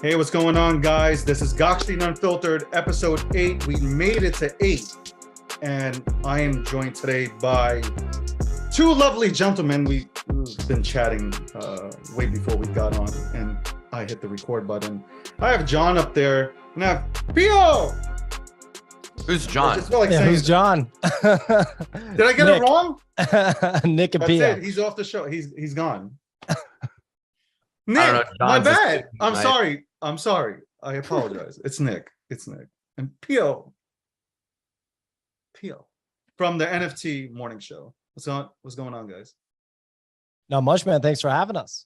Hey, what's going on, guys? This is Gokhshtein Unfiltered, episode 8. We made it to 8, and I am joined today by two lovely gentlemen. We've been chatting way before we got on, and I hit the record button. I have John up there, and I have Pio. Who's John? Who's John? Did I get it wrong? Nick and That's Pio. it. He's off the show. He's gone. Nick, I don't know, my John's bad. I'm sorry. I apologize. It's Nick. And Pio from the NFT morning show. What's going on, guys? Not much, man. Thanks for having us.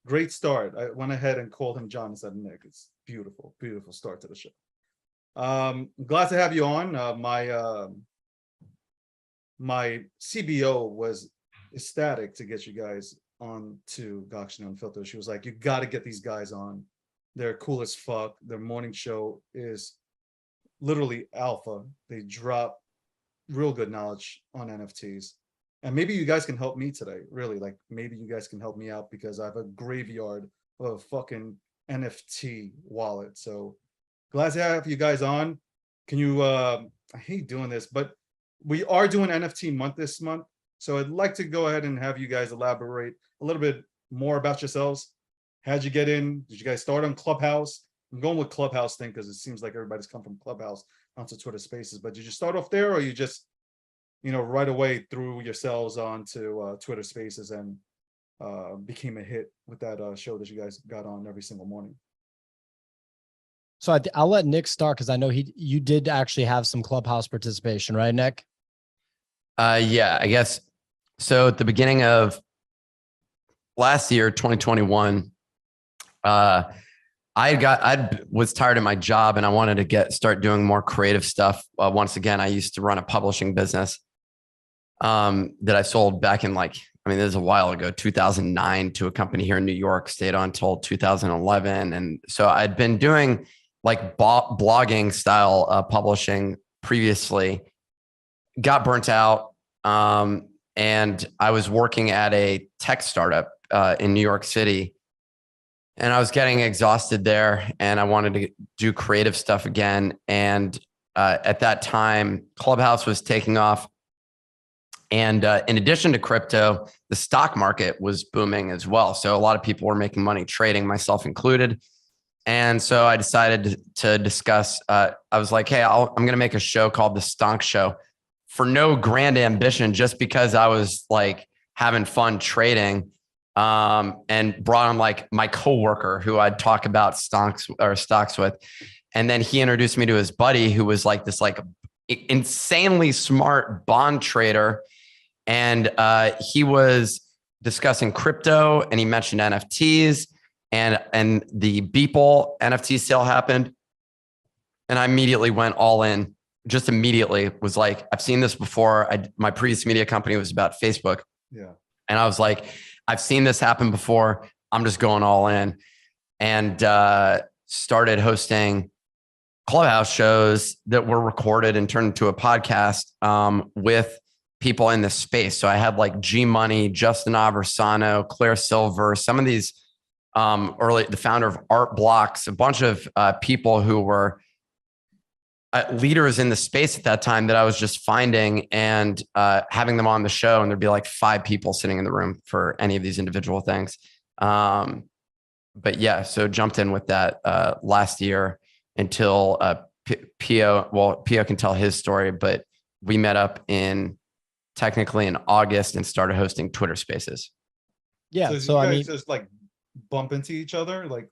Great start. I went ahead and called him John instead of Nick. It's beautiful start to the show. Glad to have you on. My CBO was ecstatic to get you guys on to Gokhshtein Unfiltered. She was like, you got to get these guys on. They're cool as fuck. Their morning show is literally alpha. They drop real good knowledge on NFTs. And maybe you guys can help me today, really. Like, maybe you guys can help me out because I have a graveyard of a fucking NFT wallet. So glad to have you guys on. Can you, I hate doing this, but we are doing NFT month this month. So I'd like to go ahead and have you guys elaborate a little bit more about yourselves. How'd you get in? Did you guys start on Clubhouse? I'm going with Clubhouse thing because it seems like everybody's come from Clubhouse onto Twitter Spaces. But did you start off there, or you just, right away threw yourselves onto Twitter Spaces and became a hit with that show that you guys got on every single morning? So I'll let Nick start because I know you did actually have some Clubhouse participation, right, Nick? Yeah, I guess. So at the beginning of last year, 2021, I was tired of my job and I wanted to start doing more creative stuff. Once again, I used to run a publishing business that I sold back in this is a while ago, 2009, to a company here in New York, stayed on till 2011. And so I'd been doing like blogging style publishing previously, got burnt out. And I was working at a tech startup in New York City, and I was getting exhausted there, and I wanted to do creative stuff again. And at that time, Clubhouse was taking off. And in addition to crypto, the stock market was booming as well. So a lot of people were making money trading, myself included. And so I decided to discuss, I was like, hey, I'm going to make a show called The Stonk Show, for no grand ambition, just because I was like having fun trading, and brought on like my coworker who I'd talk about stocks with. And then he introduced me to his buddy who was like this like insanely smart bond trader. And he was discussing crypto, and he mentioned NFTs, and the Beeple NFT sale happened. And I immediately went all in. Just immediately was like, I've seen this before. My previous media company was about Facebook. Yeah. And I was like, I've seen this happen before. I'm just going all in, and started hosting Clubhouse shows that were recorded and turned into a podcast with people in this space. So I had like G Money, Justin Aversano, Claire Silver, some of these the founder of Art Blocks, a bunch of people who were leaders in the space at that time that I was just finding and having them on the show. And there'd be like 5 people sitting in the room for any of these individual things. But yeah, so jumped in with that last year until Pio can tell his story, but we met up technically in August and started hosting Twitter Spaces. Yeah. So you guys just like bump into each other? Like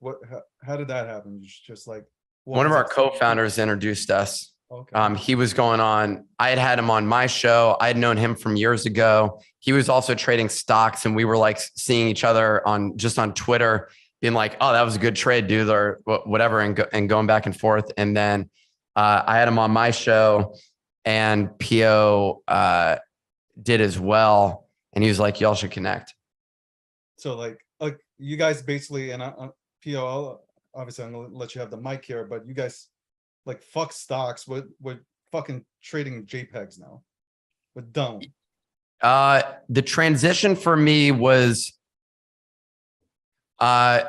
how did that happen? Just like, one of our co-founders introduced us. Okay. He was going on. I had him on my show. I had known him from years ago. He was also trading stocks, and we were like seeing each other on Twitter, being like, "Oh, that was a good trade, dude," or whatever, and going back and forth. And then I had him on my show, and Pio did as well. And he was like, "Y'all should connect." So like you guys basically, and Pio, obviously I'm gonna let you have the mic here, but you guys like fuck stocks. We're fucking trading JPEGs now. We're done. The transition for me was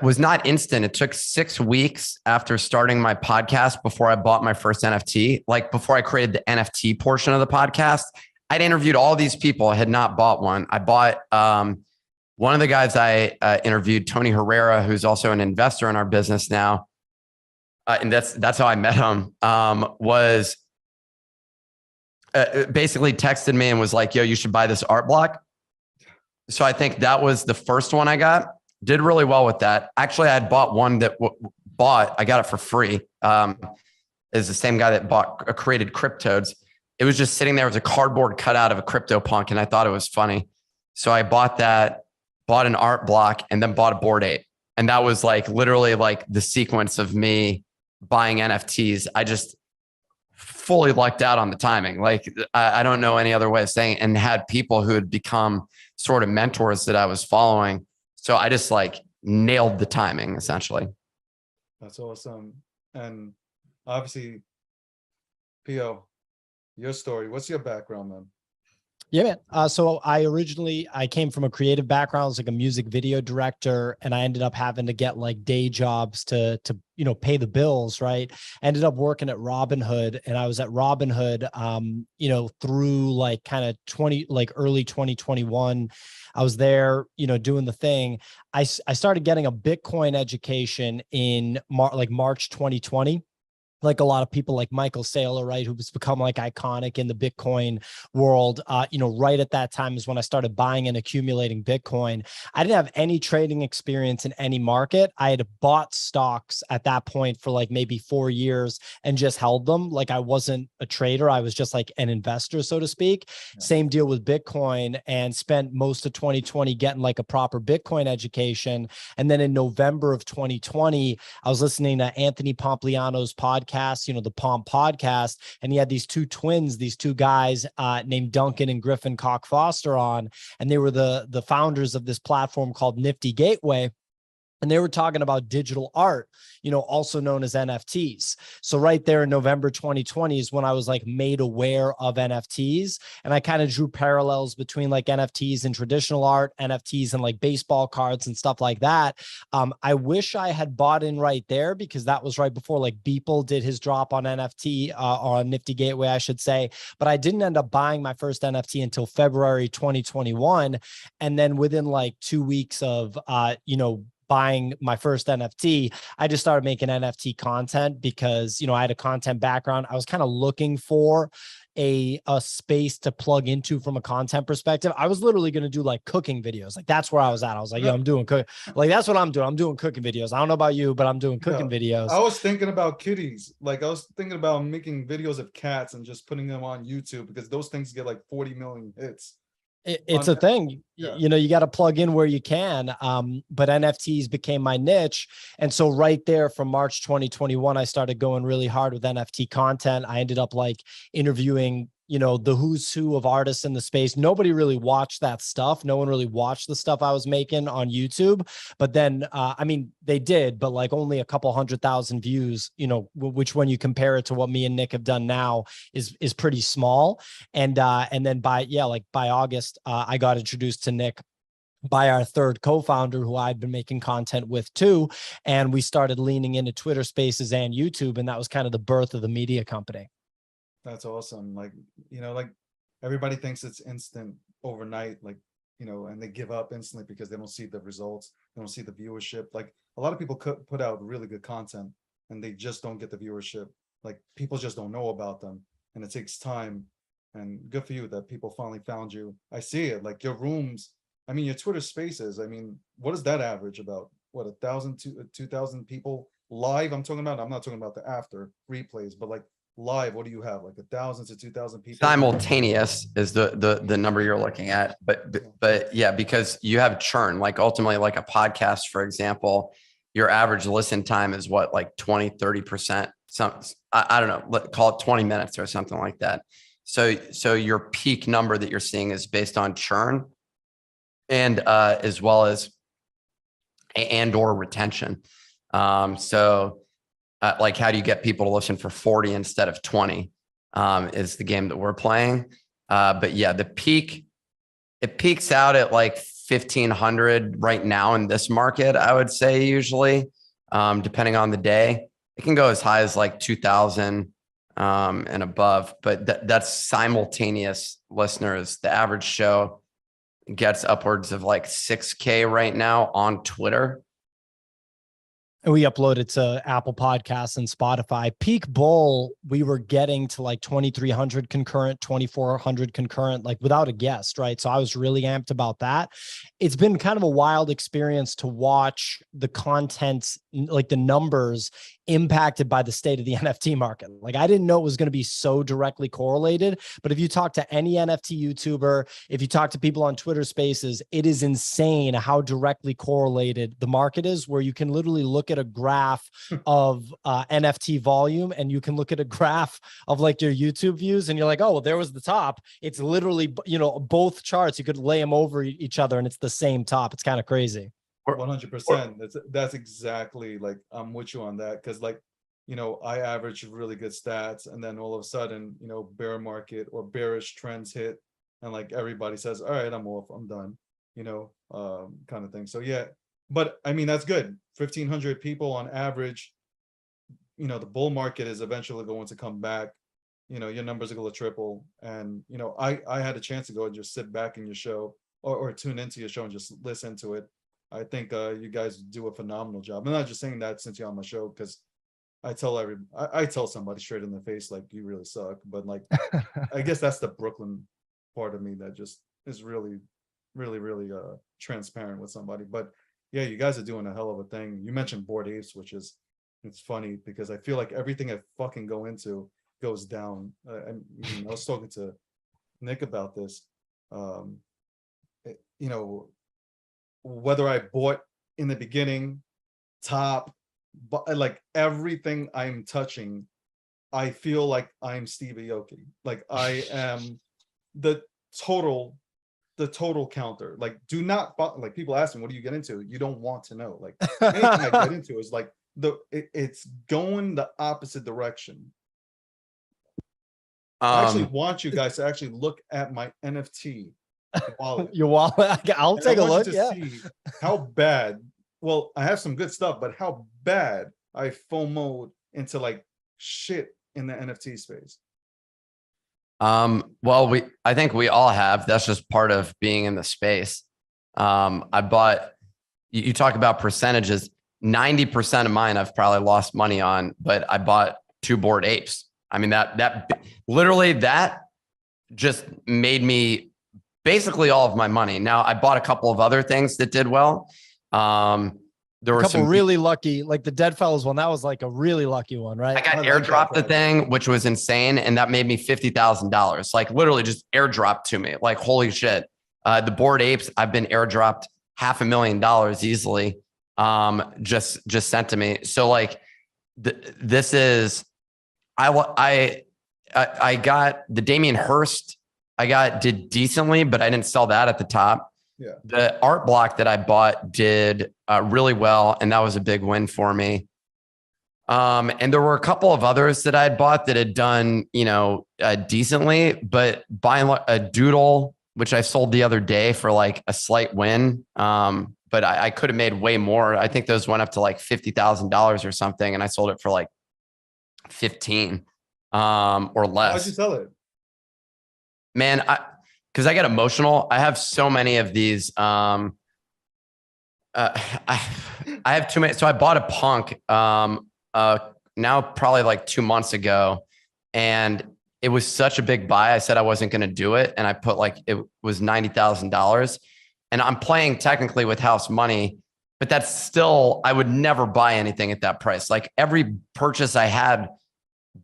Was not instant. It took 6 weeks after starting my podcast before I bought my first NFT. Like before I created the NFT portion of the podcast, I'd interviewed all these people. I had not bought one. I bought one of the guys I interviewed, Tony Herrera, who's also an investor in our business now. And that's how I met him, was basically texted me and was like, yo, you should buy this art block. So I think that was the first one I got. Did really well with that. Actually, I had bought one that I got it for free. Is the same guy that created Cryptodes. It was just sitting there with a cardboard cutout of a CryptoPunk, and I thought it was funny. So I bought that, bought an art block, and then bought a Bored Ape. And that was like literally like the sequence of me buying NFTs. I just fully lucked out on the timing. Like I don't know any other way of saying it, and had people who had become sort of mentors that I was following. So I just like nailed the timing essentially. That's awesome. And obviously, Pio, your story, what's your background, man? Yeah, man. So I came from a creative background. I was like a music video director, and I ended up having to get like day jobs to pay the bills, right? Ended up working at Robinhood, and I was at Robinhood, through like kind of early 2021. I was there, doing the thing. I started getting a Bitcoin education in March 2020. Like a lot of people like Michael Saylor, right, who's become like iconic in the Bitcoin world. Right at that time is when I started buying and accumulating Bitcoin. I didn't have any trading experience in any market. I had bought stocks at that point for like maybe 4 years and just held them. Like I wasn't a trader. I was just like an investor, so to speak. Yeah. Same deal with Bitcoin, and spent most of 2020 getting like a proper Bitcoin education. And then in November of 2020, I was listening to Anthony Pompliano's podcast, the Pomp podcast, and he had these two twins, these two guys named Duncan and Griffin Cock Foster on, and they were the founders of this platform called Nifty Gateway. And they were talking about digital art, also known as NFTs. So right there in November 2020 is when I was like made aware of NFTs. And I kind of drew parallels between like NFTs and traditional art, NFTs and like baseball cards and stuff like that. I wish I had bought in right there, because that was right before like Beeple did his drop on NFT, or on Nifty Gateway, I should say. But I didn't end up buying my first NFT until February 2021. And then within like 2 weeks of, buying my first NFT, I just started making NFT content because, I had a content background. I was kind of looking for a space to plug into from a content perspective. I was literally going to do like cooking videos. Like that's where I was at. I was like, I'm doing like, that's what I'm doing. I'm doing cooking videos. I don't know about you, but I'm doing cooking videos. I was thinking about kitties. Like I was thinking about making videos of cats and just putting them on YouTube, because those things get like 40 million hits. It's a thing, yeah. You got to plug in where you can. But NFTs became my niche. And so right there from March 2021, I started going really hard with NFT content. I ended up like interviewing, the who's who of artists in the space. Nobody really watched that stuff. No one really watched the stuff I was making on YouTube. But then, they did, but like only a couple 100,000 views, which when you compare it to what me and Nick have done now is pretty small. And then by August, I got introduced to Nick by our third co-founder, who I'd been making content with too. And we started leaning into Twitter Spaces and YouTube. And that was kind of the birth of the media company. That's awesome. Like, like everybody thinks it's instant overnight, like, and they give up instantly because they don't see the results. They don't see the viewership. Like a lot of people could put out really good content and they just don't get the viewership. Like people just don't know about them, and it takes time. And good for you that people finally found you. I see it. Like your rooms, your Twitter Spaces. What is that average about? What, 1,000 to 2,000 people live? I'm not talking about the after replays, but like live, what do you have? Like 1,000 to 2,000 people simultaneous is the number you're looking at. But yeah, because you have churn. Like ultimately, like a podcast, for example, your average listen time is what, like 20-30%. I don't know, call it 20 minutes or something like that. So your peak number that you're seeing is based on churn, and as well as or retention. Like how do you get people to listen for 40 instead of 20 is the game that we're playing. But yeah, it peaks out at like 1,500 right now in this market, I would say usually, depending on the day. It can go as high as like 2,000 and above, but that's simultaneous listeners. The average show gets upwards of like 6K right now on Twitter. And we uploaded to Apple Podcasts and Spotify. Peak Bull, we were getting to like 2,300 concurrent, 2,400 concurrent, like without a guest, right? So I was really amped about that. It's been kind of a wild experience to watch the content, like the numbers impacted by the state of the NFT market. Like I didn't know it was going to be so directly correlated, but if you talk to any NFT YouTuber, if you talk to people on Twitter Spaces, it is insane how directly correlated the market is, where you can literally look at a graph of NFT volume and you can look at a graph of like your YouTube views and you're like, oh, well, there was the top. It's literally, you know, both charts, you could lay them over each other and it's the same top. It's kind of crazy. 100%. That's exactly, like, I'm with you on that, because like, you know, I average really good stats, and then all of a sudden, you know, bear market or bearish trends hit, and like everybody says, all right, I'm off, I'm done, you know, kind of thing. So yeah, but I mean, that's good. 1,500 people on average. You know, the bull market is eventually going to come back. You know, your numbers are going to triple, and you know, I had a chance to go and just sit back in your show or tune into your show and just listen to it. I think you guys do a phenomenal job. I'm not just saying that since you're on my show, because I tell somebody straight in the face, like, you really suck. But like, I guess that's the Brooklyn part of me that just is really, really, really transparent with somebody. But yeah, you guys are doing a hell of a thing. You mentioned Bored Apes, which is, it's funny because I feel like everything I fucking go into goes down. I was talking to Nick about this. You know, whether I bought in the beginning, top, but like everything I'm touching, I feel like I'm Stevie Aoki. Like I am the total counter. Like, do not, like, people ask me, what do you get into? You don't want to know. Like anything I get into is like it's going the opposite direction. I actually want you guys to actually look at my NFT wallet. Your wallet. I'll take a look. Yeah. See how bad. Well, I have some good stuff, but how bad I FOMO'd into like shit in the NFT space. Well, I think we all have. That's just part of being in the space. I bought. You talk about percentages. 90% of mine I've probably lost money on, but I bought 2 Bored Apes. I mean, that literally that just made me basically all of my money. Now I bought a couple of other things that did well. There were a couple really lucky, like the Deadfellows one. That was like a really lucky one, right? I got airdropped the thing, which was insane. And that made me $50,000, like literally just airdropped to me. Like, holy shit. The Bored Apes, I've been airdropped $500,000 easily. Just sent to me. So like this is, I got the Damien Hirst. Did decently, but I didn't sell that at the top. Yeah. The art block that I bought did really well, and that was a big win for me. And there were a couple of others that I had bought that had done, you know, decently, but buying a Doodle, which I sold the other day for like a slight win. But I could have made way more. I think those went up to like $50,000 or something, and I sold it for like 15 or less. How'd you sell it? Man, because I get emotional. I have so many of these. I have too many. So I bought a punk now probably like 2 months ago, and it was such a big buy. I said I wasn't going to do it, and I put like it was $90,000, and I'm playing technically with house money, but that's still, I would never buy anything at that price. Like every purchase I had,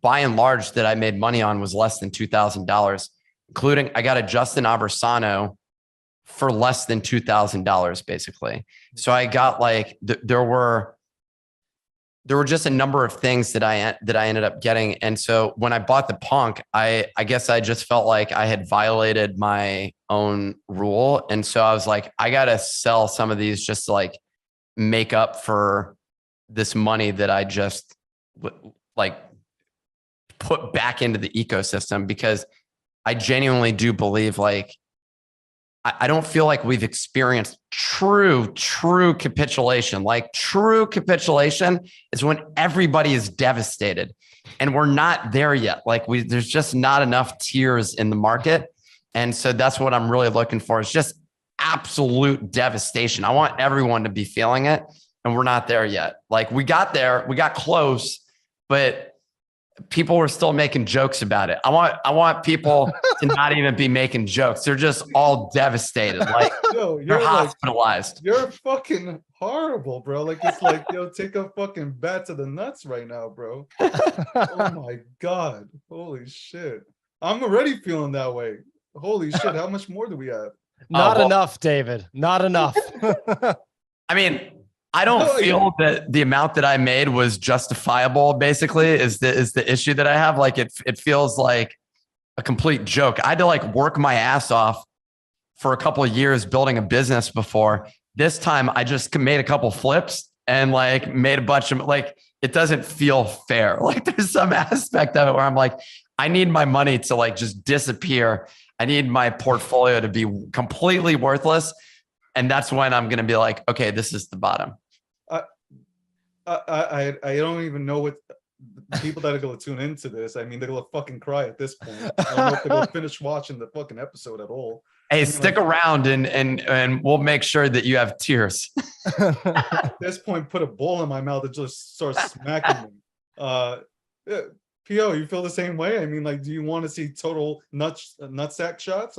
by and large, that I made money on was less than $2,000. Including, I got a Justin Aversano for less than $2,000, basically. So I got like there were just a number of things that I ended up getting. And so when I bought the punk, I guess I just felt like I had violated my own rule, and so I was like, I gotta sell some of these just to like make up for this money that I just like put back into the ecosystem, because I genuinely do believe like I don't feel like we've experienced true capitulation. Like true capitulation is when everybody is devastated, and we're not there yet. Like there's just not enough tears in the market. And so that's what I'm really looking for, is just absolute devastation. I want everyone to be feeling it, and we're not there yet. Like we got there, we got close, but people were still making jokes about it. I want people to not even be making jokes. They're just all devastated. Like they're hospitalized. You're fucking horrible, bro. Like it's like, yo, take a fucking bat to the nuts right now, bro. Oh my God. Holy shit. I'm already feeling that way. Holy shit. How much more do we have? Not enough, David. Not enough. I mean, I don't feel that the amount that I made was justifiable, basically, is the issue that I have. Like it feels like a complete joke. I had to like work my ass off for a couple of years building a business before. This time I just made a couple flips and like made a bunch of, like, it doesn't feel fair. Like there's some aspect of it where I'm like, I need my money to like just disappear. I need my portfolio to be completely worthless. And that's when I'm going to be like, okay, this is the bottom. I don't even know what the people that are going to tune into this. I mean, they're going to fucking cry at this point. I don't know if they're going to finish watching the fucking episode at all. Hey, stick around and we'll make sure that you have tears. At this point, put a ball in my mouth and just start smacking me. P.O., you feel the same way? I mean, like, do you want to see total nutsack shots?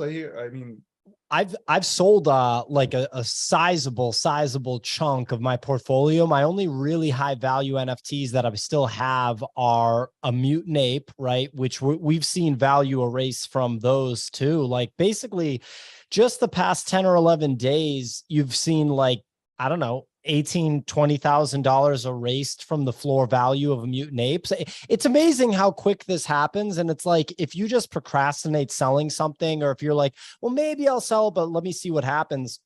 I've sold like a sizable chunk of my portfolio. My only really high value NFTs that I still have are a mutant ape, right? Which we've seen value erase from those too. Like basically just the past 10 or 11 days, you've seen like, I don't know, $18,000-$20,000 erased from the floor value of a mutant apes. It's amazing how quick this happens. And it's like, if you just procrastinate selling something, or if you're like, well, maybe I'll sell, but let me see what happens.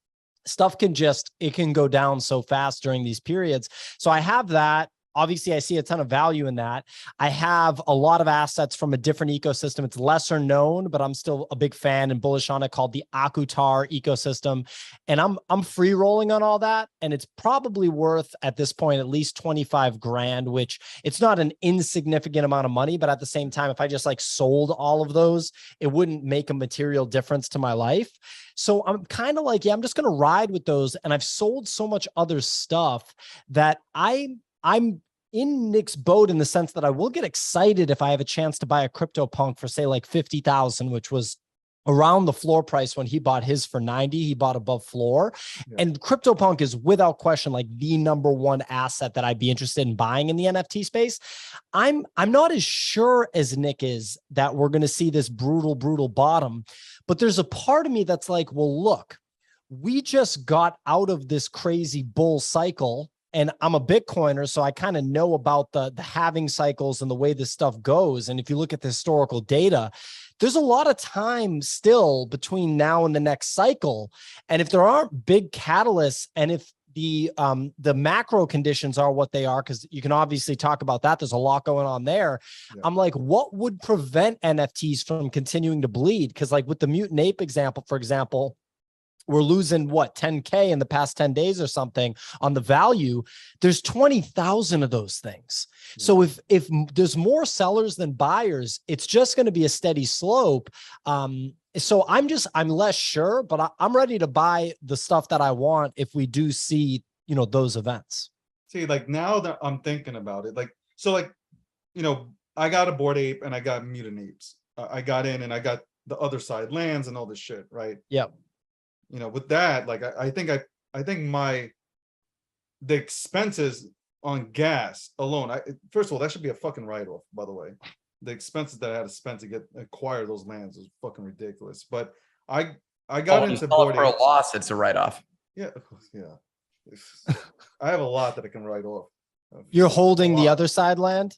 Stuff it can go down so fast during these periods. So I have that. Obviously, I see a ton of value in that. I have a lot of assets from a different ecosystem. It's lesser known, but I'm still a big fan and bullish on it, called the Akutar ecosystem. And I'm free rolling on all that. And it's probably worth at this point at least 25 grand, which it's not an insignificant amount of money. But at the same time, if I just like sold all of those, it wouldn't make a material difference to my life. So I'm kind of like, yeah, I'm just going to ride with those. And I've sold so much other stuff that I'm in Nick's boat in the sense that I will get excited if I have a chance to buy a CryptoPunk for say like 50,000, which was around the floor price when he bought his for 90. He bought above floor. Yeah. And CryptoPunk is without question like the number one asset that I'd be interested in buying in the NFT space. I'm not as sure as Nick is that we're going to see this brutal bottom, but there's a part of me that's like, well, look, we just got out of this crazy bull cycle. And I'm a Bitcoiner, so I kind of know about the halving cycles and the way this stuff goes. And if you look at the historical data, there's a lot of time still between now and the next cycle. And if there aren't big catalysts, and if the macro conditions are what they are, because you can obviously talk about that, there's a lot going on there. Yeah. I'm like, what would prevent NFTs from continuing to bleed? Because like with the mutant ape example, for example, we're losing what, 10K in the past 10 days or something on the value. There's 20,000 of those things. Yeah. So if there's more sellers than buyers, it's just going to be a steady slope. So I'm less sure, but I'm ready to buy the stuff that I want if we do see, those events. See, like now that I'm thinking about it, like, so like, I got a Bored Ape and I got mutant apes. I got in and I got the other side lands and all this shit. Right. Yep. With that, like, I think the expenses on gas alone, first of all, that should be a fucking write-off, by the way. The expenses that I had to spend to acquire those lands is fucking ridiculous. But I got into Bored Apes. For a loss, it's a write-off. Yeah. I have a lot that I can write off. You're holding the other side land?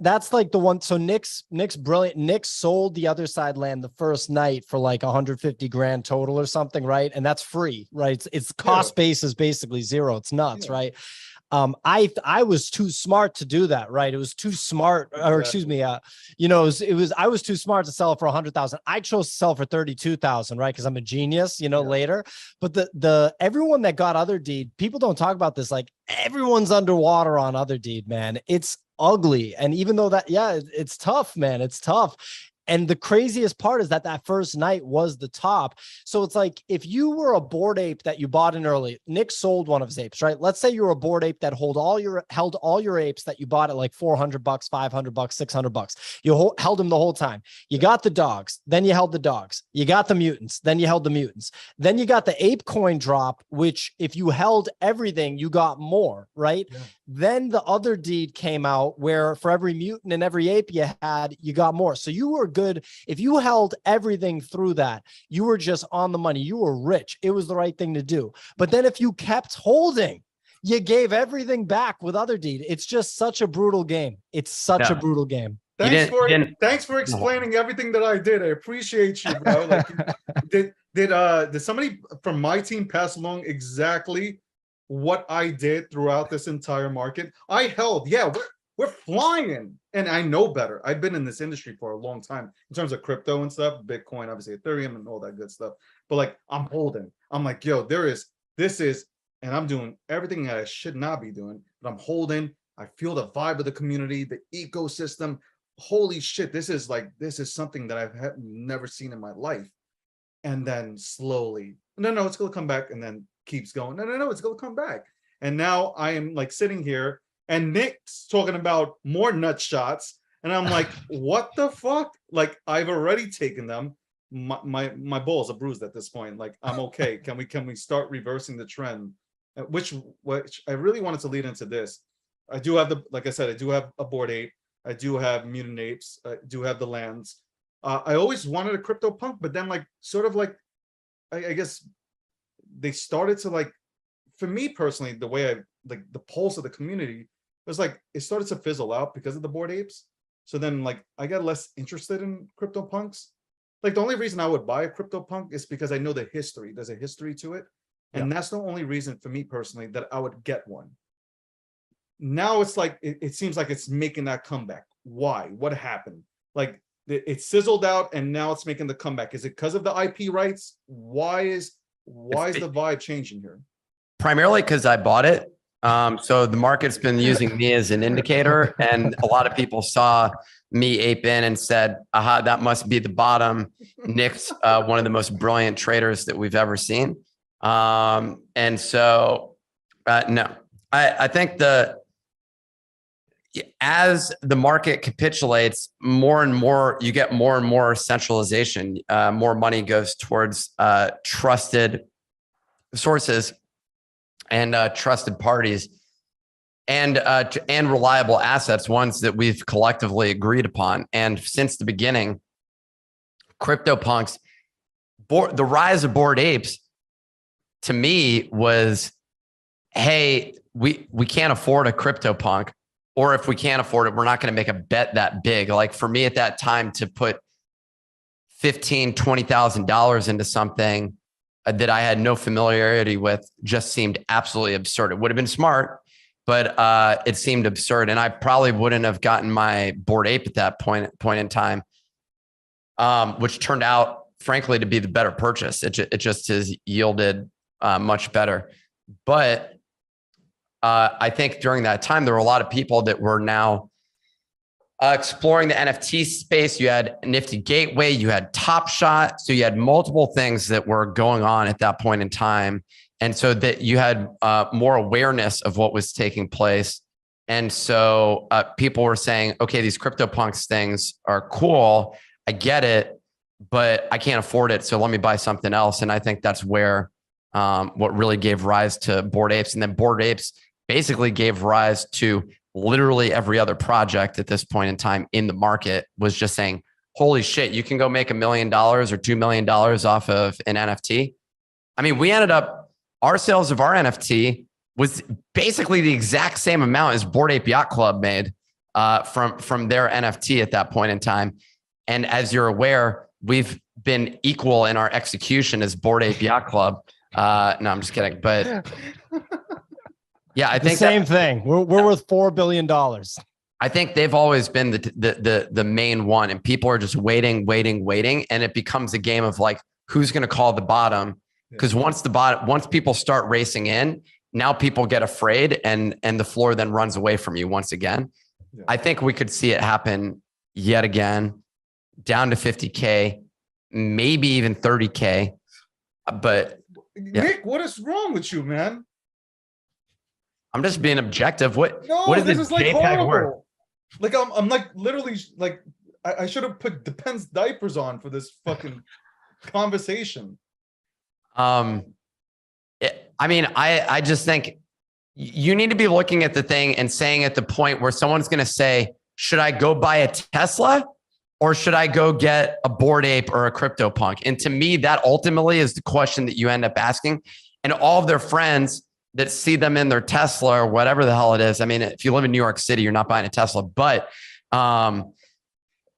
That's like the one. So Nick's brilliant. Nick sold the other side land the first night for like 150 grand total or something, right? And that's free, right? Its cost base is basically zero. It's nuts, right? I was too smart to do that, right? It was too smart, or excuse me, I was too smart to sell it for 100,000. I chose to sell for 32,000, right? Because I'm a genius, later. But the everyone that got Other Deed, people don't talk about this. Like, everyone's underwater on Other Deed, man. It's ugly. And even though that, it's tough, man. It's tough. And the craziest part is that first night was the top. So it's like, if you were a Bored Ape that you bought in early, Nick sold one of his apes, right? Let's say you're a Bored Ape that held all your apes that you bought at like $400, $500, $600. You held them the whole time. You got the dogs, then you held the dogs. You got the mutants, then you held the mutants. Then you got the ape coin drop, which if you held everything, you got more, right? Yeah. Then the Other Deed came out, where for every mutant and every ape you had, you got more. So you were good. If you held everything through that, you were just on the money. You were rich. It was the right thing to do. But then if you kept holding, you gave everything back with Other Deed. It's just such a brutal game. It's such a brutal game. Thanks for explaining everything that I did. I appreciate you, bro. Like, did somebody from my team pass along exactly what I did throughout this entire market? I held, we're flying, and I know better. I've been in this industry for a long time in terms of crypto and stuff, Bitcoin, obviously Ethereum and all that good stuff. But like, I'm holding. I'm like, this is, and I'm doing everything that I should not be doing, but I'm holding. I feel the vibe of the community, the ecosystem. Holy shit, this is something that I've never seen in my life. And then slowly, no, it's gonna come back, and then keeps going. No, it's gonna come back. And now I am like sitting here, and Nick's talking about more nut shots, and I'm like, what the fuck? Like, I've already taken them. My balls are bruised at this point. Like, I'm okay. Can we start reversing the trend? Which I really wanted to lead into this. I do have like I said, I do have a Bored Ape. I do have mutant apes. I do have the lands. I always wanted a CryptoPunk, but then I guess they started to, like, for me personally, the way I like the pulse of the community was like, it started to fizzle out because of the Bored Apes. So then, like, I got less interested in CryptoPunks. Like, the only reason I would buy a CryptoPunk is because I know the history. There's a history to it. And that's the only reason for me personally that I would get one. Now it's like, it seems like it's making that comeback. Why? What happened? Like, it sizzled out and now it's making the comeback. Is it because of the IP rights? Why is the vibe changing here? Primarily because I bought it. So the market's been using me as an indicator, and a lot of people saw me ape in and said, aha, that must be the bottom. Nick's one of the most brilliant traders that we've ever seen. And so, no, I think as the market capitulates more and more, you get more and more centralization. More money goes towards trusted sources and trusted parties and reliable assets, ones that we've collectively agreed upon. And since the beginning, CryptoPunks, the rise of Bored Apes, to me was, hey, we can't afford a CryptoPunk, or if we can't afford it, we're not going to make a bet that big. Like, for me at that time, to put $15,000, $20,000 into something that I had no familiarity with just seemed absolutely absurd. It would have been smart, but it seemed absurd. And I probably wouldn't have gotten my Bored Ape at that point in time, which turned out, frankly, to be the better purchase. It just has yielded much better. But I think during that time, there were a lot of people that were now exploring the NFT space. You had Nifty Gateway, you had Top Shot. So you had multiple things that were going on at that point in time. And so that you had more awareness of what was taking place. And so people were saying, okay, these CryptoPunks things are cool. I get it, but I can't afford it. So let me buy something else. And I think that's where what really gave rise to Bored Apes. And then Bored Apes basically gave rise to literally every other project at this point in time in the market, was just saying, holy shit, you can go make $1 million or $2 million off of an NFT. I mean, we ended up, our sales of our NFT was basically the exact same amount as Bored Ape Yacht Club made from their NFT at that point in time. And as you're aware, we've been equal in our execution as Bored Ape Yacht Club. No, I'm just kidding. But Yeah, I The think same thing. We're worth $4 billion. I think they've always been the main one, and people are just waiting, and it becomes a game of like who's going to call the bottom. Because once people start racing in, now people get afraid, and the floor then runs away from you once again. Yeah. I think we could see it happen yet again, down to 50K, maybe even 30K. But Nick, what is wrong with you, man? I'm just being objective. What is this this is like JPEG worth? horrible. Like I'm like literally like I should have put Depends diapers on for this fucking conversation. I mean, I just think you need to be looking at the thing and saying at the point where someone's going to say, should I go buy a Tesla or should I go get a Bored Ape or a CryptoPunk? And to me, that ultimately is the question that you end up asking. And all of their friends that see them in their Tesla or whatever the hell it is. I mean, if you live in New York City, you're not buying a Tesla, but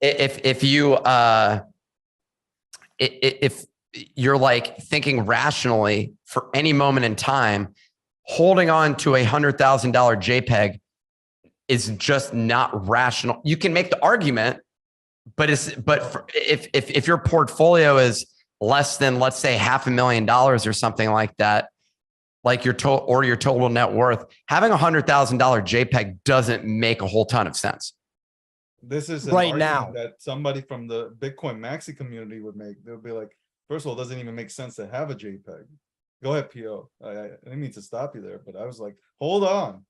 if you're like thinking rationally for any moment in time, holding on to $100,000 JPEG is just not rational. You can make the argument, but if your portfolio is less than, let's say, $500,000 or something like that, like your total net worth, having $100,000 JPEG doesn't make a whole ton of sense. This is an Right argument now that somebody from the Bitcoin maxi community would make. They would be like, first of all, it doesn't even make sense to have a JPEG. Go ahead, PO. I didn't mean to stop you there, but I was like, hold on.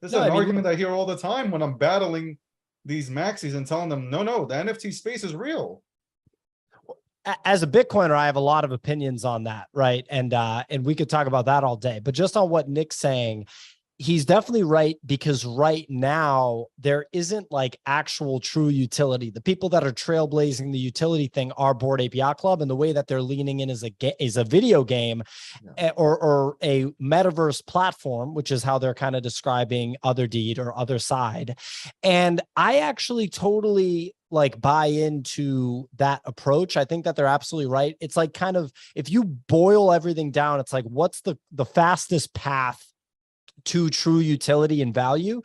This is an argument I hear all the time when I'm battling these maxis and telling them, no, the NFT space is real. As a Bitcoiner, I have a lot of opinions on that, right? And we could talk about that all day. But just on what Nick's saying, he's definitely right, because right now there isn't like actual true utility. The people that are trailblazing the utility thing are Bored Ape Yacht Club, and the way that they're leaning in is a video game, or a metaverse platform, which is how they're kind of describing Other Deed or Other Side. And I actually totally like buy into that approach. I think that they're absolutely right. It's like kind of, if you boil everything down, it's like, what's the fastest path to true utility and value?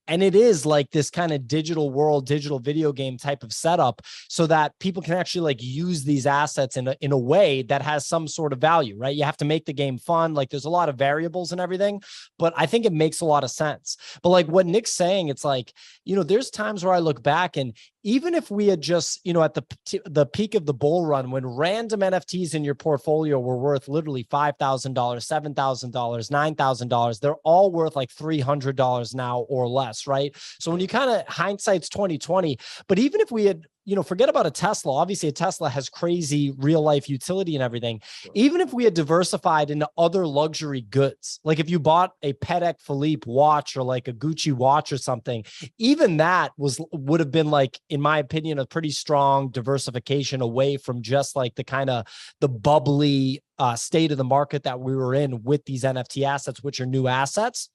And it is like this kind of digital world, digital video game type of setup, so that people can actually like use these assets in a way that has some sort of value, right? You have to make the game fun. Like there's a lot of variables and everything, but I think it makes a lot of sense. But like what Nick's saying, it's like, there's times where I look back, and even if we had just, at the peak of the bull run, when random NFTs in your portfolio were worth literally $5,000, $7,000, $9,000, they're all worth like $300 now or less, right? So when you kind of, hindsight's 2020, but even if we had, forget about a Tesla. Obviously, a Tesla has crazy real life utility and everything. Even if we had diversified into other luxury goods, like if you bought a Patek Philippe watch or like a Gucci watch or something, even that would have been like, in my opinion, a pretty strong diversification away from just like the kind of the bubbly state of the market that we were in with these NFT assets, which are new assets.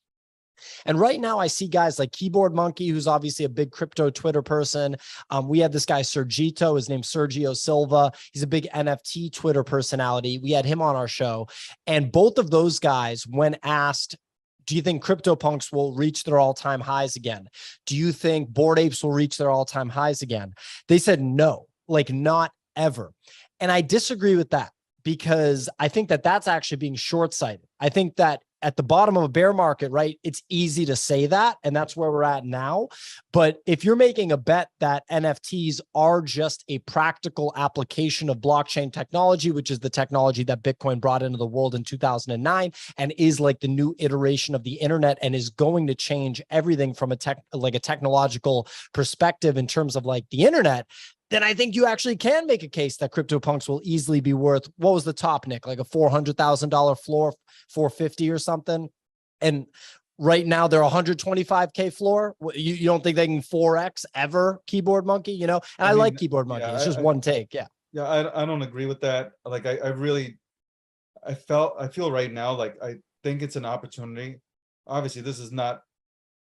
And right now I see guys like Keyboard Monkey, who's obviously a big crypto Twitter person. We had this guy, Sergito, his name's Sergio Silva. He's a big NFT Twitter personality. We had him on our show. And both of those guys, when asked, do you think CryptoPunks will reach their all-time highs again? Do you think Bored Apes will reach their all-time highs again? They said no, like not ever. And I disagree with that, because I think that that's actually being short-sighted. I think that at the bottom of a bear market, right, it's easy to say that, and that's where we're at now. But if you're making a bet that NFTs are just a practical application of blockchain technology, which is the technology that Bitcoin brought into the world in 2009 and is like the new iteration of the internet and is going to change everything from a technological perspective in terms of like the internet, then I think you actually can make a case that CryptoPunks will easily be worth, what was the top, Nick? Like a $400,000 floor, 450 or something. And right now they're 125K floor. You don't think they can 4X ever, Keyboard Monkey, And I mean, like Keyboard Monkey. It's just one take. Yeah. Yeah. I don't agree with that. Like I feel right now, like, I think it's an opportunity. Obviously this is not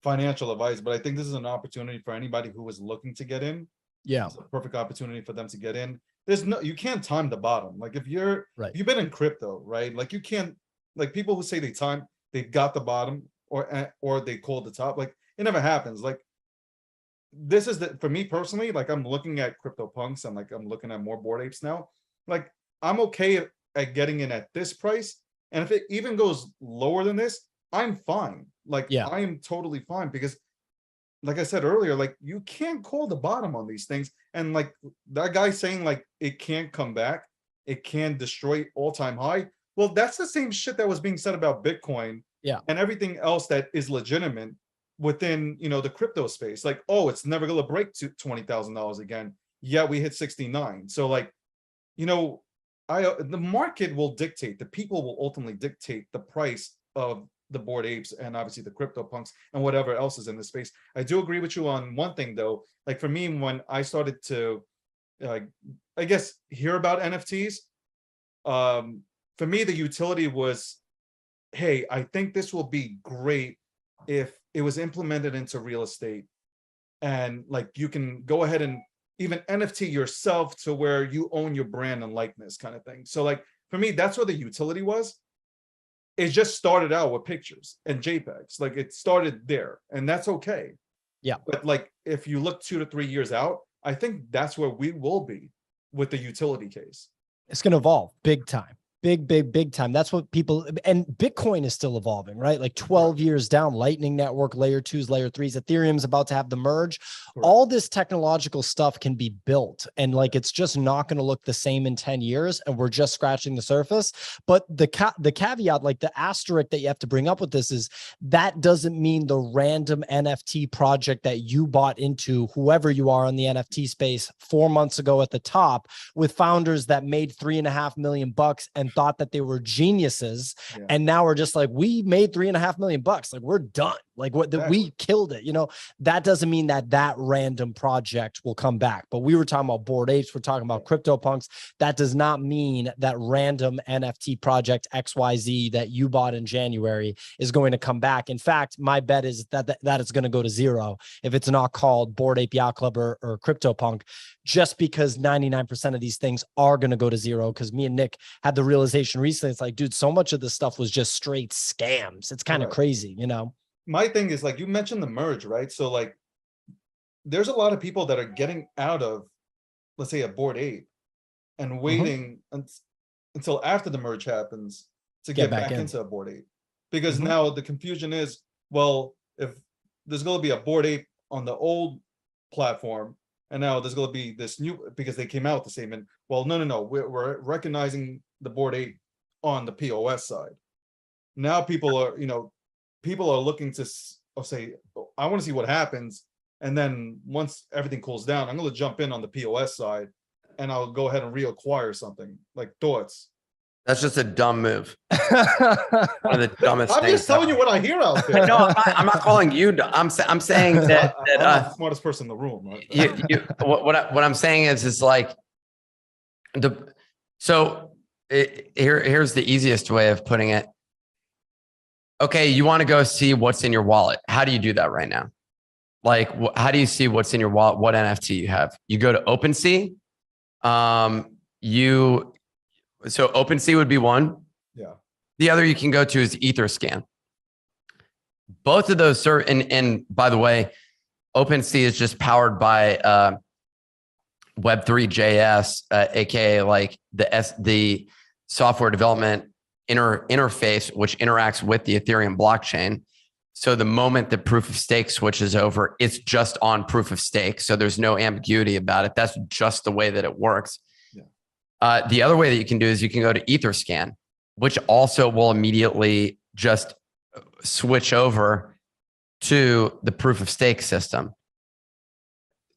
financial advice, but I think this is an opportunity for anybody who is looking to get in. Yeah. It's a perfect opportunity for them to get in. You can't time the bottom. Like if you've been in crypto, right? Like you can't, like people who say they've got the bottom, or they call the top. Like it never happens. Like this is for me personally, like I'm looking at CryptoPunks and like I'm looking at more Bored Apes now. Like I'm okay at getting in at this price. And if it even goes lower than this, I'm fine. Like I am totally fine because like I said earlier, like you can't call the bottom on these things. And like that guy saying like it can't come back, it can destroy all-time high. Well, that's the same shit that was being said about Bitcoin and everything else that is legitimate within, you know, the crypto space. Like, oh, it's never gonna break to $20,000 again. Yeah, we hit 69. So like, you know, the market will dictate, the people will ultimately dictate the price of the Bored Apes and obviously the CryptoPunks and whatever else is in the space. I do agree with you on one thing though. Like for me, when I started to, I guess, hear about NFTs, for me, the utility was, hey, I think this will be great if it was implemented into real estate. And like you can go ahead and even NFT yourself to where you own your brand and likeness kind of thing. So like for me, that's where the utility was. It just started out with pictures and JPEGs. Like it started there and that's okay. Yeah. But like, if you look 2 to 3 years out, I think that's where we will be with the utility case. It's going to evolve big time. Big time. That's what people, and Bitcoin is still evolving, right? Like 12 years down, Lightning Network, layer 2s, layer 3s, Ethereum's about to have the merge. All this technological stuff can be built. And like, it's just not going to look the same in 10 years. And we're just scratching the surface. But the caveat, like the asterisk that you have to bring up with this is that doesn't mean the random NFT project that you bought into, whoever you are in the NFT space 4 months ago at the top with founders that made $3.5 million and thought that they were geniuses, and now we're just like, we made $3.5 million, like we're done, like what we killed it, you know. That doesn't mean that that random project will come back. But we were talking about Bored Apes, we're talking about CryptoPunks. That does not mean that random NFT project XYZ that you bought in January is going to come back. In fact, my bet is that it's going to go to zero if it's not called Bored Ape Yacht Club or CryptoPunk, just because 99% of these things are going to go to zero. Because me and Nick had the realization recently, it's like, dude, so much of this stuff was just straight scams. It's kind of crazy, you know. My thing is, like, you mentioned the merge, right? So like there's a lot of people that are getting out of, let's say, a Bored Ape and waiting until after the merge happens to get back into a Bored Ape, because now the confusion is, well, if there's going to be a Bored Ape on the old platform and now there's going to be this new, because they came out the same, and well, no, we're recognizing the Bored Ape on the POS side. Now people are, you know, people are looking to say, I want to see what happens. And then once everything cools down, I'm going to jump in on the POS side and I'll go ahead and reacquire something. Like, thoughts? That's just a dumb move. One of the dumbest I'm things just telling you what I hear out there. No, I'm not calling you. I'm saying that I'm not the smartest person in the room. Right? What I'm saying is like here's the easiest way of putting it. Okay, you want to go see what's in your wallet. How do you do that right now? Like, how do you see what's in your wallet? What NFT you have? You go to OpenSea. So OpenSea would be one. Yeah. The other you can go to is Etherscan. Both of those serve, and by the way, OpenSea is just powered by Web3.js, aka like the software development interface, which interacts with the Ethereum blockchain. So the moment the proof of stake switches over, it's just on proof of stake. So there's no ambiguity about it. That's just the way that it works. Yeah. The other way that you can do is you can go to Etherscan, which also will immediately just switch over to the proof of stake system.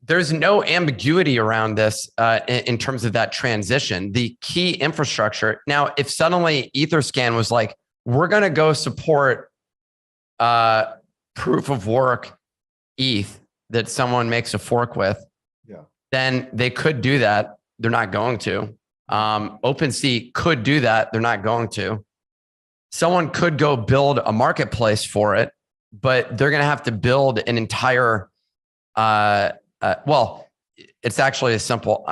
There's no ambiguity around this in terms of that transition. The key infrastructure. Now, if suddenly Etherscan was like, we're going to go support proof of work ETH that someone makes a fork with, then they could do that. They're not going to. OpenSea could do that. They're not going to. Someone could go build a marketplace for it, but they're going to have to build an entire well, it's actually a simple,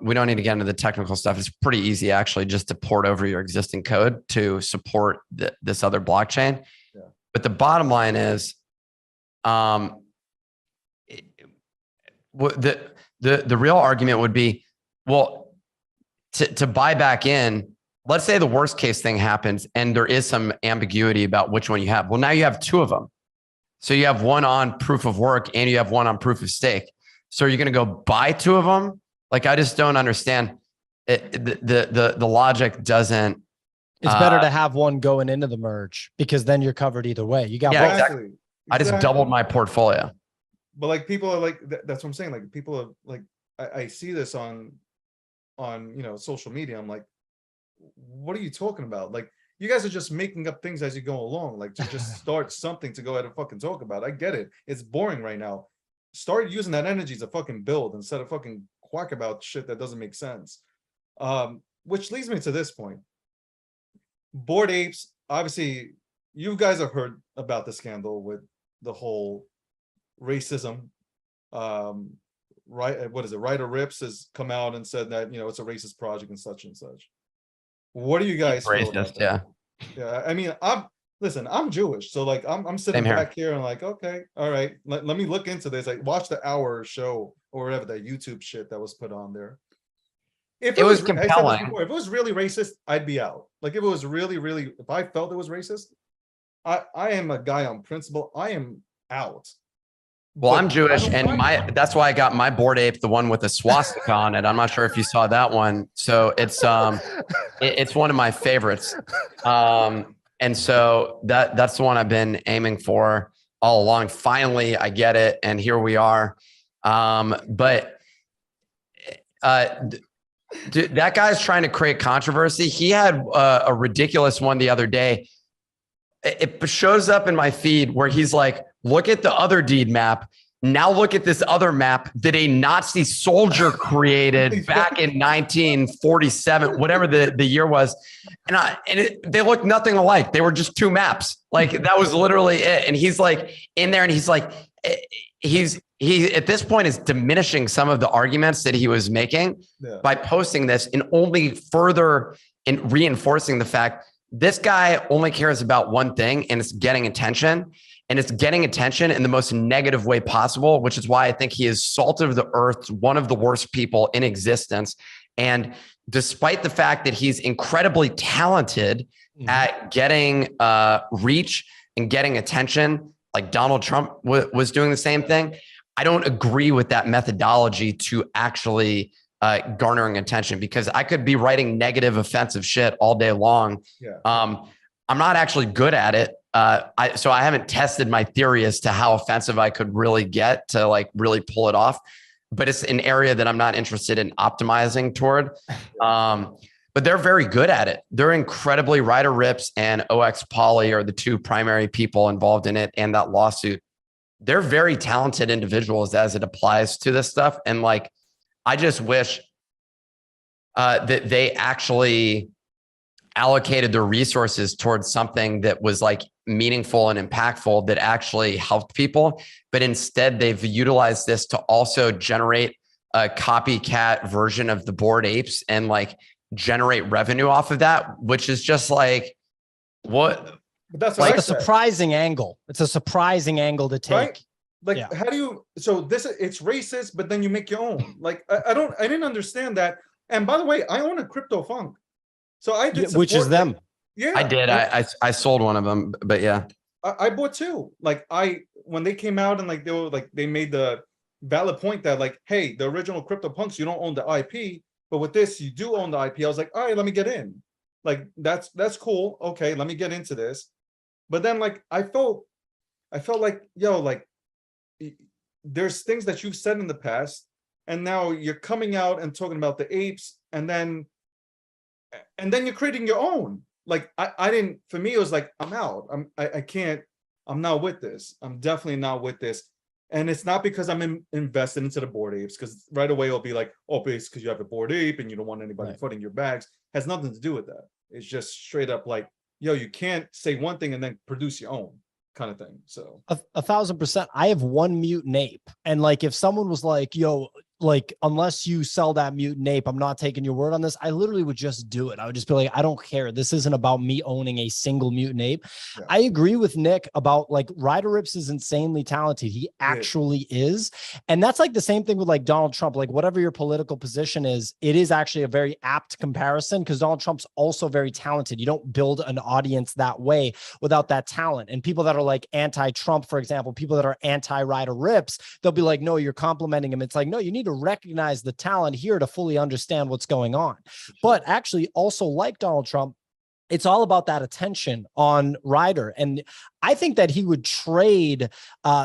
we don't need to get into the technical stuff. It's pretty easy actually just to port over your existing code to support this other blockchain. Yeah. But the bottom line is, the real argument would be, well, to buy back in, let's say the worst case thing happens and there is some ambiguity about which one you have. Well, now you have two of them. So you have one on proof of work and you have one on proof of stake. So are you going to go buy two of them? Like, I just don't understand it. The logic doesn't. It's better to have one going into the merge because then you're covered either way. You got both. Exactly. I just doubled my portfolio. But like people are like, that's what I'm saying. Like people are like, I see this on social media. I'm like, what are you talking about? Like, you guys are just making up things as you go along, like to just start something to go ahead and fucking talk about. I get it. It's boring right now. Start using that energy to fucking build instead of fucking quack about shit that doesn't make sense. Which leads me to this point. Bored Apes, obviously, you guys have heard about the scandal with the whole racism. Right, what is it? Ryder Rips has come out and said that, it's a racist project and such and such. What do you guys feel about that? Yeah, I mean, I'm Jewish, so like I'm sitting back here and like, okay, all right, let me look into this. Like, watch the hour show or whatever, that YouTube shit that was put on there. If it was compelling, before, if it was really racist, I'd be out. Like, if it was really, if I felt it was racist, I am a guy on principle. I am out. Well, I'm Jewish, and that's why I got my Bored Ape, the one with the swastika on it. I'm not sure if you saw that one. So it's it's one of my favorites. And so that's the one I've been aiming for all along. Finally, I get it, and here we are. But dude, that guy's trying to create controversy. He had a ridiculous one the other day. It shows up in my feed where he's like, look at the other deed map. Now look at this other map that a Nazi soldier created back in 1947, whatever the year was. They look nothing alike. They were just two maps. Like, that was literally it. And he's like in there and he's like, he at this point is diminishing some of the arguments that he was making by posting this, and only further in reinforcing the fact this guy only cares about one thing, and it's getting attention. And it's getting attention in the most negative way possible, which is why I think he is salt of the earth, one of the worst people in existence. And despite the fact that he's incredibly talented at getting reach and getting attention, like Donald Trump was doing the same thing, I don't agree with that methodology to actually garnering attention, because I could be writing negative, offensive shit all day long. I'm not actually good at it. So I haven't tested my theory as to how offensive I could really get to like really pull it off, but it's an area that I'm not interested in optimizing toward. But they're very good at it. They're incredibly. Ryder Rips and OX Poly are the two primary people involved in it and that lawsuit. They're very talented individuals as it applies to this stuff. And like, I just wish that they actually allocated their resources towards something that was like meaningful and impactful, that actually helped people. But instead, they've utilized this to also generate a copycat version of the Bored Apes and like generate revenue off of that, which is just like, what? But that's like a surprising angle. It's a surprising angle to take. Right? Like, how do you, so it's racist, but then you make your own. Like, I didn't understand that. And by the way, I own a crypto funk. So I did, which is them. Yeah, I did. I sold one of them, but yeah, I bought two. Like, when they came out and like they made the valid point that like, hey, the original crypto punks, you don't own the IP, but with this you do own the IP. I was like, all right, let me get in. Like, that's cool. Okay, let me get into this. But then like I felt like, yo, like there's things that you've said in the past, and now you're coming out and talking about the apes, and then you're creating your own. Like, I didn't, for me, it was like, I'm out. I can't, I'm not with this. I'm definitely not with this. And it's not because I'm invested into the Bored Apes, because right away it'll be like, oh, it's because you have a Bored Ape and you don't want anybody footing your bags. Has nothing to do with that. It's just straight up like, yo, you can't say one thing and then produce your own kind of thing. So 1,000%. I have one mutant ape. And like, if someone was like, yo, like, unless you sell that mutant ape, I'm not taking your word on this. I literally would just do it. I would just be like, I don't care. This isn't about me owning a single mutant ape. Yeah. I agree with Nick about like Ryder Ripps is insanely talented. He actually is. And that's like the same thing with like Donald Trump, like whatever your political position is, it is actually a very apt comparison because Donald Trump's also very talented. You don't build an audience that way without that talent. And people that are like anti-Trump, for example, people that are anti-Ryder Ripps, they'll be like, no, you're complimenting him. It's like, no, you need to recognize the talent here to fully understand what's going on. But actually also like Donald Trump, it's all about that attention on Ryder. And I think that he would trade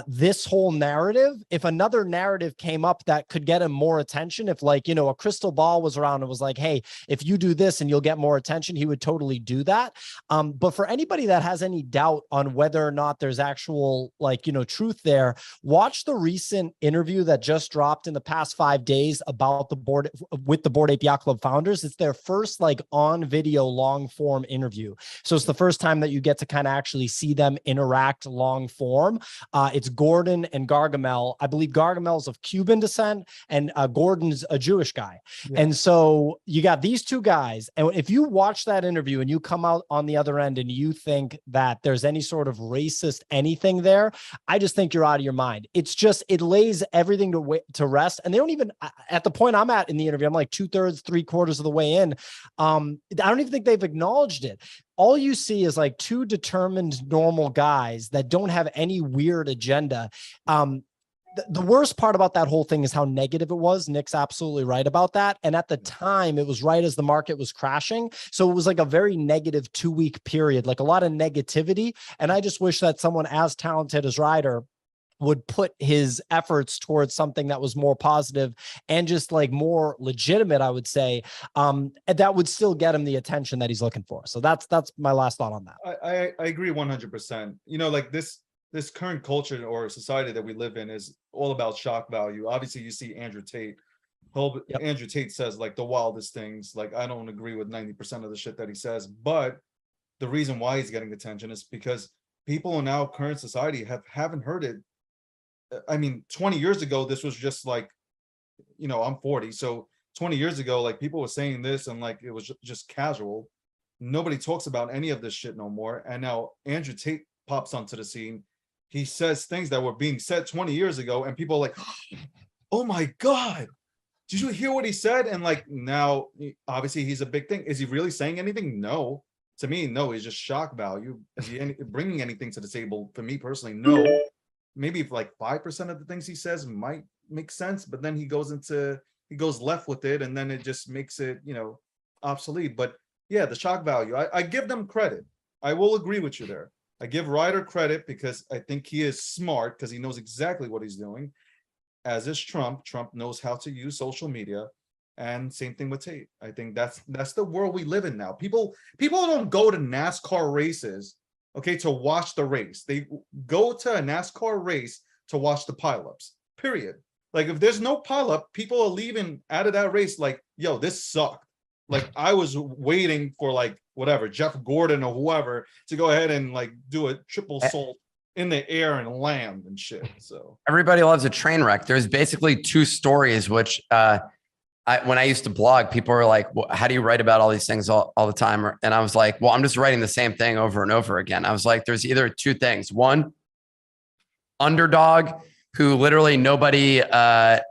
this whole narrative if another narrative came up that could get him more attention. If like, you know, a crystal ball was around and was like, hey, if you do this and you'll get more attention, he would totally do that. But for anybody that has any doubt on whether or not there's actual like, you know, truth there, watch the recent interview that just dropped in the past 5 days about the board with the Bored Ape Yacht Club founders. It's their first like on video long form interview. So it's the first time that you get to kind of actually see them interact long form. It's Gordon and Gargamel. I believe Gargamel's of Cuban descent and Gordon's a Jewish guy. Yeah. And so you got these two guys. And if you watch that interview and you come out on the other end and you think that there's any sort of racist anything there, I just think you're out of your mind. It's just, it lays everything to rest. And they don't even, at the point I'm at in the interview, I'm like 2/3, 3/4 of the way in. I don't even think they've acknowledged it. All you see is like two determined normal guys that don't have any weird agenda. The worst part about that whole thing is how negative it was. Nick's absolutely right about that. And at the time, it was right as the market was crashing. So it was like a very negative 2-week period, like a lot of negativity. And I just wish that someone as talented as Ryder would put his efforts towards something that was more positive and just like more legitimate, I would say, and that would still get him the attention that he's looking for. So that's my last thought on that. I agree 100%. You know, like this current culture or society that we live in is all about shock value. Obviously, you see Andrew Tate. Andrew Tate says like the wildest things. Like, I don't agree with 90% of the shit that he says, but the reason why he's getting attention is because people in our current society haven't heard it. I mean, 20 years ago, this was just like, you know, I'm 40. So 20 years ago, like people were saying this and like, it was just casual. Nobody talks about any of this shit no more. And now Andrew Tate pops onto the scene. He says things that were being said 20 years ago and people are like, oh my God, did you hear what he said? And like, now obviously he's a big thing. Is he really saying anything? No. To me, no, he's just shock value. Is he bringing anything to the table? For me personally, no. Maybe like 5% of the things he says might make sense, but then he goes left with it, and then it just makes it, you know, obsolete. But yeah, the shock value, I give them credit. I will agree with you there. I give Ryder credit because I think he is smart because he knows exactly what he's doing, as is Trump. Trump knows how to use social media, and same thing with Tate. I think that's the world we live in now. People don't go to NASCAR races, okay, to watch the race. They go to a NASCAR race to watch the pileups, period. Like, if there's no pileup, people are leaving out of that race like, yo, this sucked. Like, I was waiting for like, whatever, Jeff Gordon or whoever to go ahead and like do a triple salt in the air and land and shit. So everybody loves a train wreck. There's basically two stories, which when I used to blog, people were like, well, how do you write about all these things all the time? And I was like, well, I'm just writing the same thing over and over again. I was like, there's either two things. One, underdog who literally nobody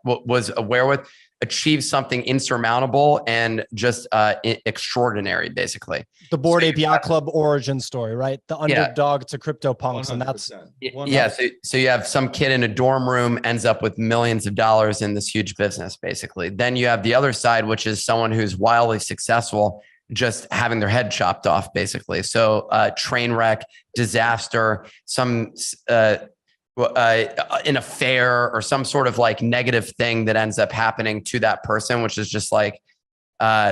was aware with, achieved something insurmountable and just extraordinary, basically. The Bored Ape Yacht Club origin story, right? The underdog to crypto punks. 100%. And that's 100%. Yeah. So you have some kid in a dorm room ends up with millions of dollars in this huge business, basically. Then you have the other side, which is someone who's wildly successful, just having their head chopped off, basically. So train wreck, disaster, some an affair or some sort of like negative thing that ends up happening to that person, which is just like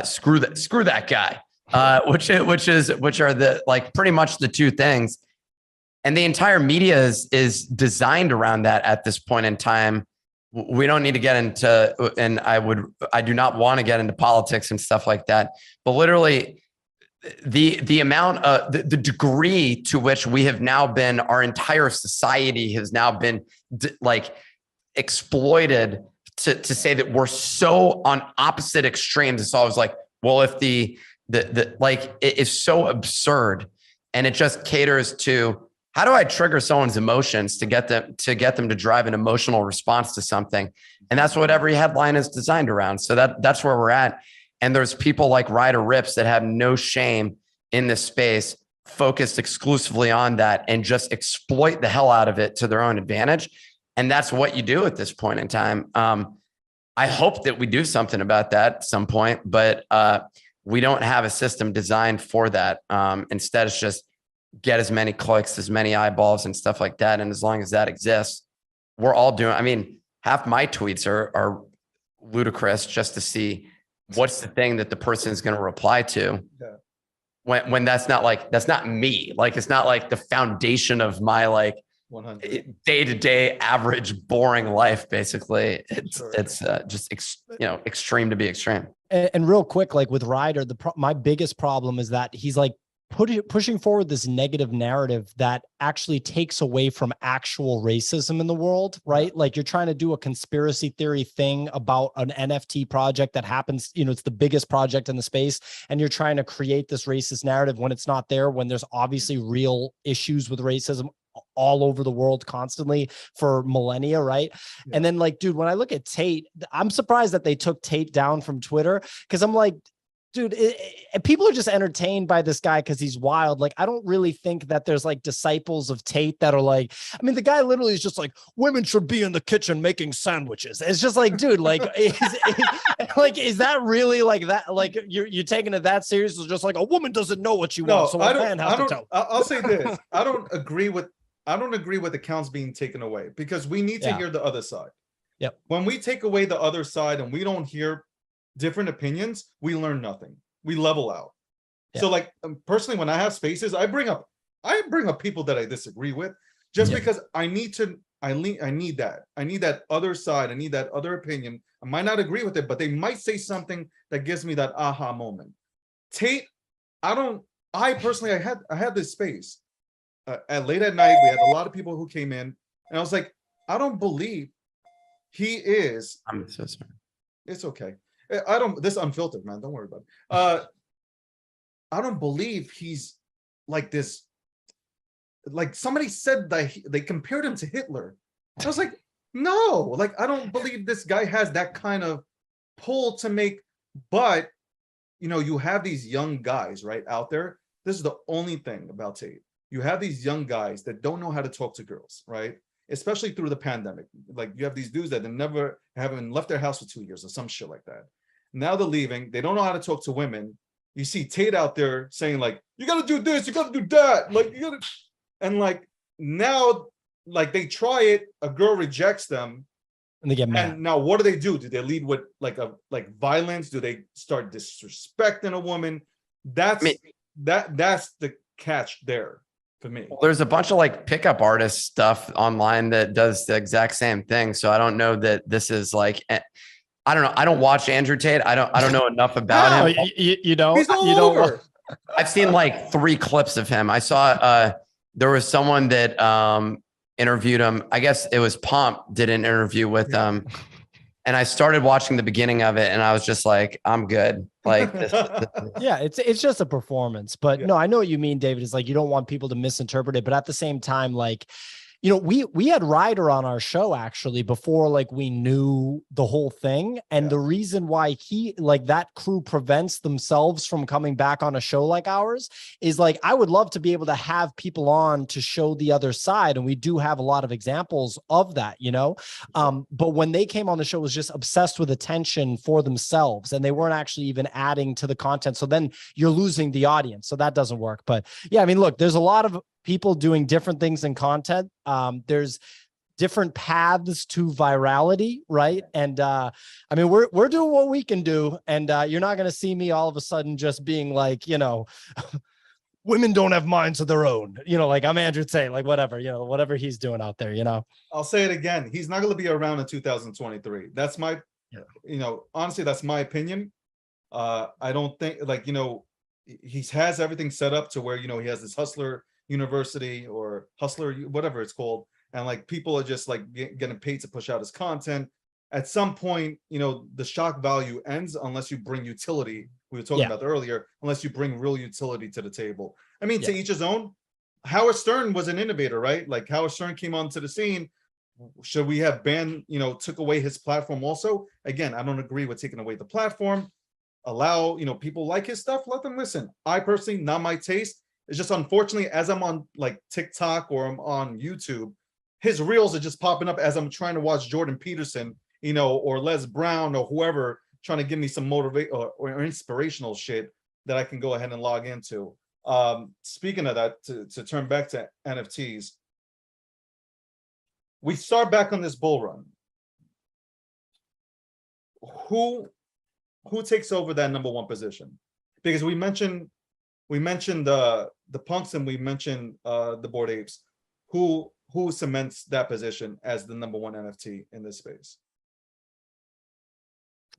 screw that guy, which are the like pretty much the two things. And the entire media is designed around that at this point in time. We don't need to get into, and I do not want to get into politics and stuff like that, but literally the amount of the degree to which we have now been, our entire society has now been like exploited to say that we're so on opposite extremes. It's always like, well, if the like, it is so absurd, and it just caters to, how do I trigger someone's emotions to get them to drive an emotional response to something? And that's what every headline is designed around. So that's where we're at. And there's people like Ryder Rips that have no shame in this space, focused exclusively on that and just exploit the hell out of it to their own advantage. And that's what you do at this point in time. I hope that we do something about that at some point, but we don't have a system designed for that. Instead, it's just get as many clicks, as many eyeballs and stuff like that. And as long as that exists, we're all doing, I mean, half my tweets are ludicrous just to see what's the thing that the person is going to reply to. Yeah. When that's not me. Like, it's not like the foundation of my like 100 day-to-day average boring life. Basically, Sure. it's just extreme to be extreme. And real quick, like with Ryder, my biggest problem is that he's like pushing forward this negative narrative that actually takes away from actual racism in the world, right? Like, you're trying to do a conspiracy theory thing about an NFT project that happens, it's the biggest project in the space, and you're trying to create this racist narrative when it's not there, when there's obviously real issues with racism all over the world constantly for millennia, right? Yeah. And then, like, dude, when I look at Tate, I'm surprised that they took Tate down from Twitter, because I'm like, dude, people are just entertained by this guy because he's wild. Like, I don't really think that there's like disciples of Tate that are like, I mean, the guy literally is just like, women should be in the kitchen making sandwiches. It's just like, dude, like, is that really like that? Like, you're taking it that serious? It's just like, a woman doesn't know what she wants, so a man has to tell. I'll say this. I don't agree with accounts being taken away, because we need to hear the other side. Yep. When we take away the other side and we don't hear different opinions, we learn nothing. We level out. Yeah. So like, personally, when I have spaces, I bring up people that I disagree with, just because I need that other side. I need that other opinion. I might not agree with it, but they might say something that gives me that aha moment. Tate, I personally had this space at late at night. We had a lot of people who came in, and I was like, I don't believe he is. I'm so sorry. It's okay. This unfiltered, man. Don't worry about it. I don't believe he's like this. Like, somebody said that they compared him to Hitler. I was like, no, like, I don't believe this guy has that kind of pull to make, but you have these young guys right out there. This is the only thing about Tate. You have these young guys that don't know how to talk to girls, right? Especially through the pandemic. Like, you have these dudes that haven't left their house for 2 years or some shit like that. Now they're leaving. They don't know how to talk to women. You see Tate out there saying like, you got to do this, you got to do that. Like, you got to, and like, now, like, they try it, a girl rejects them, and they get mad. And now what do? Do they lead with like violence? Do they start disrespecting a woman? That's the catch there for me. Well, there's a bunch of like pickup artist stuff online that does the exact same thing. So I don't know that this is like, I don't know. I don't watch Andrew Tate. I don't know enough about him. You don't. He's all you over. Don't. I've seen like 3 clips of him. I saw there was someone that interviewed him. I guess it was Pomp did an interview with him, and I started watching the beginning of it, and I was just like, I'm good. Like, yeah, it's just a performance. But no, I know what you mean, David. Is like, you don't want people to misinterpret it, but at the same time, like, we had Ryder on our show actually before, like, we knew the whole thing. And the reason why that crew prevents themselves from coming back on a show like ours is like, I would love to be able to have people on to show the other side. And we do have a lot of examples of that, but when they came on the show, it was just obsessed with attention for themselves, and they weren't actually even adding to the content. So then you're losing the audience. So that doesn't work. But yeah, I mean, look, there's a lot of people doing different things in content. There's different paths to virality, right? And I mean, we're doing what we can do, and you're not going to see me all of a sudden just being like, women don't have minds of their own, like I'm Andrew Tate, like whatever, whatever he's doing out there, I'll say it again. He's not going to be around in 2023. That's my, honestly, that's my opinion. I don't think, like, he has everything set up to where, he has this Hustler University or Hustler, whatever it's called. And like, people are just like getting paid to push out his content. at some point, you know, the shock value ends unless you bring utility. We were talking about earlier, unless you bring real utility to the table. I mean, to each his own. Howard Stern was an innovator, right? Like Howard Stern came onto the scene. Should we have banned, you know, took away his platform also? Again, I don't agree with taking away the platform. Allow, you know, people like his stuff, let them listen. I personally, not my taste. It's just unfortunately, as I'm on like TikTok or I'm on YouTube, his reels are just popping up as I'm trying to watch Jordan Peterson, you know, or Les Brown or whoever trying to give me some motivate or inspirational shit that I can go ahead and log into. Speaking of that, to turn back to NFTs, we start back on this bull run. Who takes over that #1 position? Because we mentioned the punks and we mentioned the Bored Apes. Who cements that position as the #1 NFT in this space?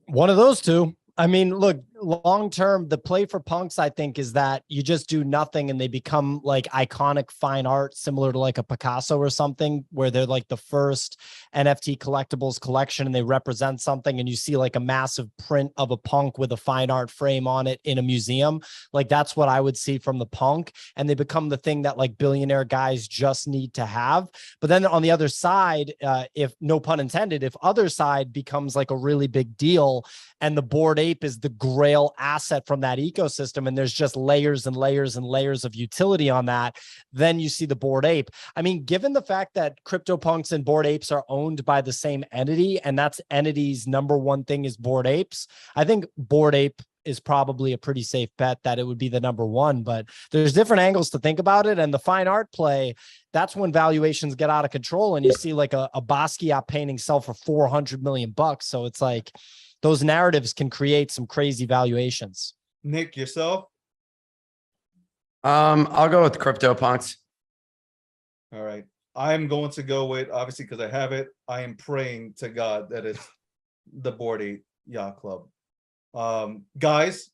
One of those two. I mean, look, long term, the play for punks, I think, is that you just do nothing and they become like iconic fine art, similar to like a Picasso or something, where they're like the first NFT collectibles collection and they represent something. And you see like a massive print of a punk with a fine art frame on it in a museum. Like that's what I would see from the punk. And they become the thing that like billionaire guys just need to have. But then on the other side, if no pun intended, if other side becomes like a really big deal and the Bored Ape is the grail asset from that ecosystem, and there's just layers and layers and layers of utility on that, then you see the Bored Ape. I mean, given the fact that CryptoPunks and Bored Apes are owned by the same entity, and that's entity's #1 thing is Bored Apes, I think Bored Ape is probably a pretty safe bet that it would be the #1, but there's different angles to think about it. And the fine art play, that's when valuations get out of control and you see like a Basquiat painting sell for $400 million. So it's like, those narratives can create some crazy valuations. Nick, yourself? I'll go with CryptoPunks. All right. I'm going to go with, obviously, because I have it, I am praying to God that it's the Bored Ape Yacht Club. Guys,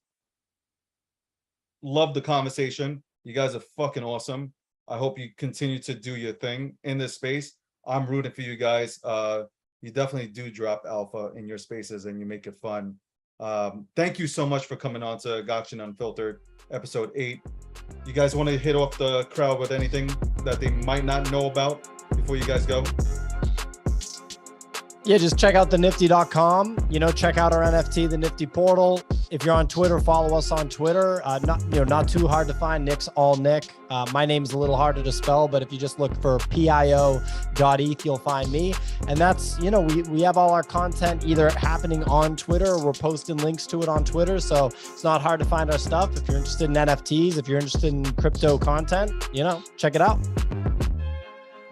love the conversation. You guys are fucking awesome. I hope you continue to do your thing in this space. I'm rooting for you guys. You definitely do drop alpha in your spaces and you make it fun. Thank you so much for coming on to Gokhshtein Unfiltered, episode 8. You guys want to hit off the crowd with anything that they might not know about before you guys go? Yeah, just check out the nifty.com, you know, check out our NFT, the Nifty portal. If you're on Twitter, follow us on Twitter. Not too hard to find. Nick's all Nick. My name's a little harder to spell, but if you just look for pio.eth, you'll find me. And that's, you know, we have all our content either happening on Twitter or we're posting links to it on Twitter. So it's not hard to find our stuff. If you're interested in NFTs, if you're interested in crypto content, you know, check it out.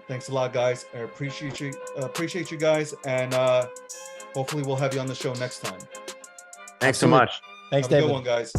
Thanks a lot, guys. I appreciate you guys, and hopefully we'll have you on the show next time. Thanks so much. Thanks, Have a David. good one, guys.